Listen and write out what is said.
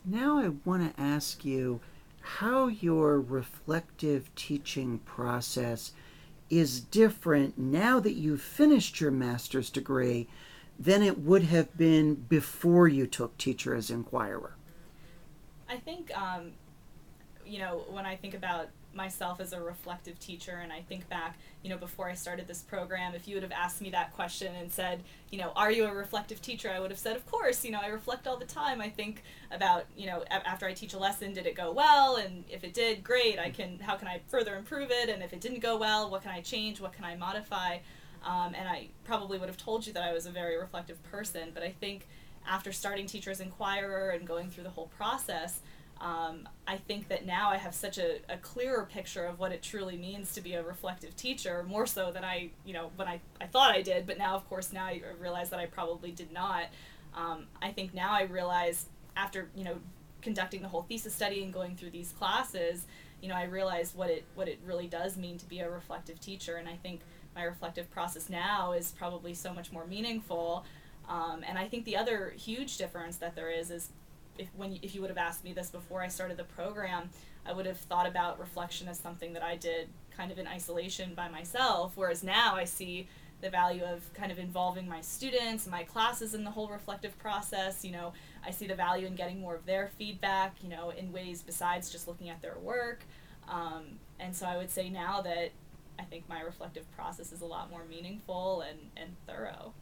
Now I want to ask you how your reflective teaching process is different now that you've finished your master's degree than it would have been before you took Teacher as Inquirer. I think, when I think about myself as a reflective teacher and I think back, before I started this program, if you would have asked me that question and said, are you a reflective teacher? I would have said, of course, I reflect all the time. I think about, after I teach a lesson, did it go well? And if it did, great, how can I further improve it? And if it didn't go well, what can I change? What can I modify? And I probably would have told you that I was a very reflective person, but I think after starting Teacher's Inquirer and going through the whole process, I think that now I have such a clearer picture of what it truly means to be a reflective teacher, more so than when I thought I did, but now, of course, now I realize that I probably did not. I think now I realize after, conducting the whole thesis study and going through these classes, I realize what it really does mean to be a reflective teacher, and I think my reflective process now is probably so much more meaningful. And I think the other huge difference that there is if you would have asked me this before I started the program, I would have thought about reflection as something that I did kind of in isolation by myself, whereas now I see the value of kind of involving my students, my classes in the whole reflective process. I see the value in getting more of their feedback, in ways besides just looking at their work. And so I would say now that I think my reflective process is a lot more meaningful and thorough.